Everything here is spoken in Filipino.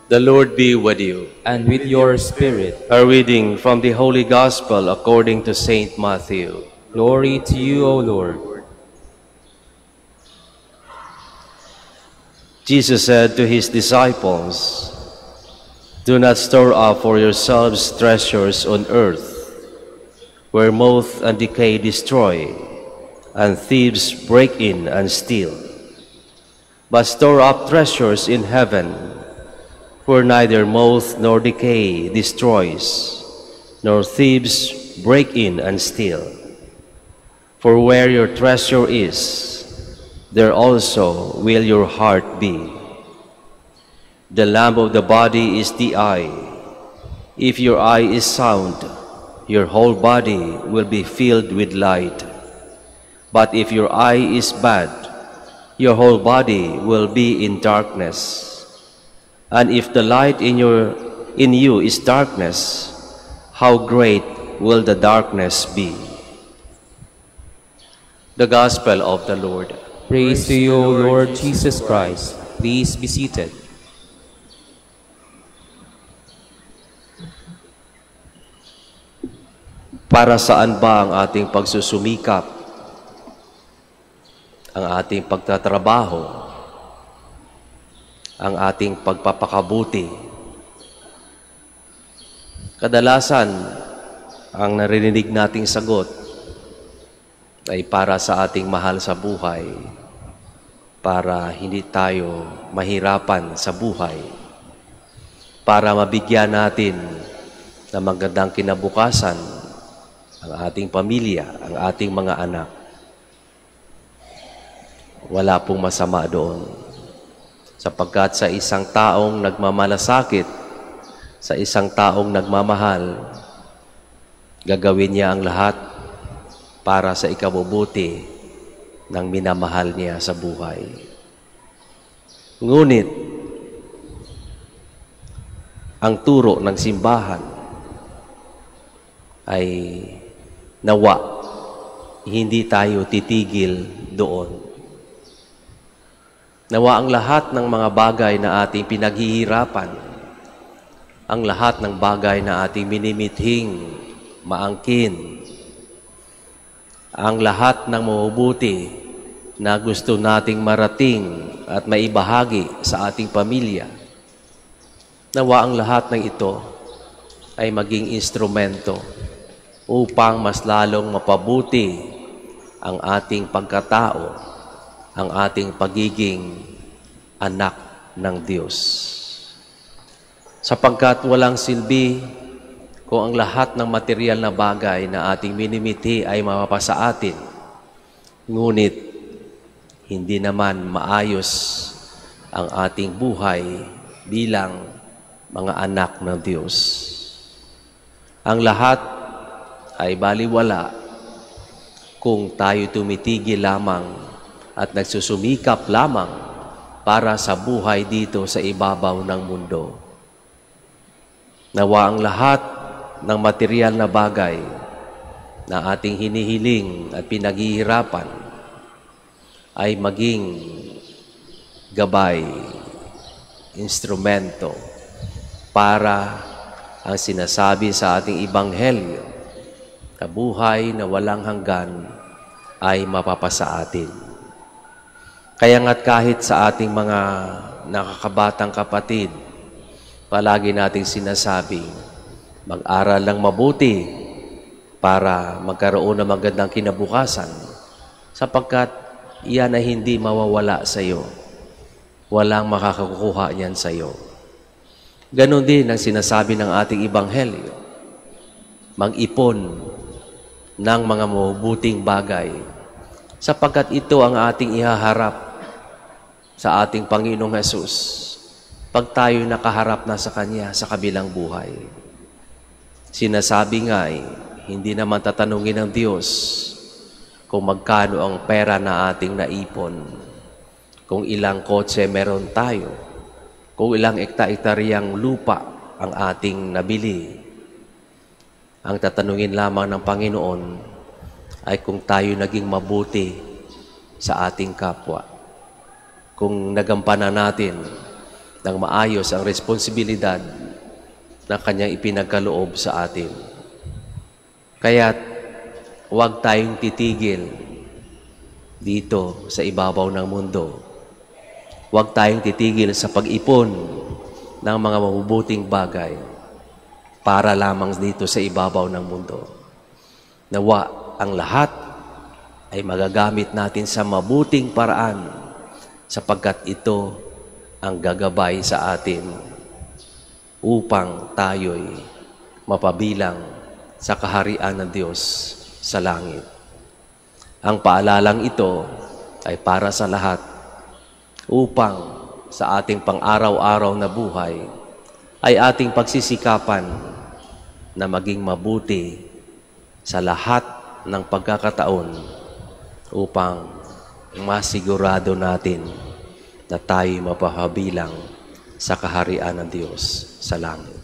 The Lord be with you. And with your spirit. A reading from the Holy Gospel according to Saint Matthew. Glory to you, O Lord. Jesus said to his disciples, "Do not store up for yourselves treasures on earth, where moth and decay destroy, and thieves break in and steal. But store up treasures in heaven, where neither moth nor decay destroys, nor thieves break in and steal. For where your treasure is, there also will your heart be. The lamp of the body is the eye. If your eye is sound, your whole body will be filled with light. But if your eye is bad, your whole body will be in darkness. And if the light in you is darkness, how great will the darkness be?" The Gospel of the Lord. Praise to you, O Lord Jesus Christ. Please be seated. Para saan ba ang ating pagsusumikap, ang ating pagtatrabaho, ang ating pagpapakabuti? Kadalasan, ang naririnig nating sagot ay para sa ating mahal sa buhay, para hindi tayo mahirapan sa buhay, para mabigyan natin ng magandang kinabukasan ang ating pamilya, ang ating mga anak. Wala pong masama doon. Sapagkat sa isang taong nagmamalasakit, sa isang taong nagmamahal, gagawin niya ang lahat para sa ikabubuti ng minamahal niya sa buhay. Ngunit, ang turo ng simbahan ay nawa hindi tayo titigil doon. Nawa ang lahat ng mga bagay na ating pinaghihirapan, ang lahat ng bagay na ating minimithing, maangkin, ang lahat ng mabubuti na gusto nating marating at maibahagi sa ating pamilya, nawa ang lahat ng ito ay maging instrumento upang mas lalong mapabuti ang ating pagkatao, ang ating pagiging anak ng Diyos. Sapagkat walang silbi kung ang lahat ng material na bagay na ating minimithi ay mapapasa atin, ngunit hindi naman maayos ang ating buhay bilang mga anak ng Diyos. Ang lahat ay baliwala kung tayo tumitigil lamang at nagsusumikap lamang para sa buhay dito sa ibabaw ng mundo. Nawa ang lahat ng material na bagay na ating hinihiling at pinaghihirapan ay maging gabay, instrumento para ang sinasabi sa ating Ebanghelyo, na buhay na walang hanggan ay mapapasa atin. Kaya nga't kahit sa ating mga nakakabatang kapatid, palagi nating sinasabi, mag-aral lang mabuti para magkaroon ng magandang kinabukasan, sapagkat iyan ay hindi mawawala sa iyo. Walang makakakuha niyan sa iyo. Ganon din ang sinasabi ng ating Ebanghelyo, mag-ipon ng mga mabubuting bagay, sapagkat ito ang ating ihaharap sa ating Panginoong Hesus pag tayo nakaharap na sa Kanya sa kabilang buhay. Sinasabi nga hindi naman tatanungin ng Diyos kung magkano ang pera na ating naipon, kung ilang kotse meron tayo, kung ilang ekta-ektaryang lupa ang ating nabili. Ang tatanungin lamang ng Panginoon ay kung tayo naging mabuti sa ating kapwa. Kung nagampanan natin ng maayos ang responsibilidad na Kanyang ipinagkaloob sa atin. Kaya't huwag tayong titigil dito sa ibabaw ng mundo. Huwag tayong titigil sa pag-ipon ng mga mabubuting bagay para lamang dito sa ibabaw ng mundo. Nawa ang lahat ay magagamit natin sa mabuting paraan sapagkat ito ang gagabay sa atin upang tayo'y mapabilang sa kaharian ng Diyos sa langit. Ang paalalang ito ay para sa lahat upang sa ating pang-araw-araw na buhay ay ating pagsisikapan na maging mabuti sa lahat ng pagkakataon upang masigurado natin na tayo mapapabilang sa kaharian ng Diyos sa langit.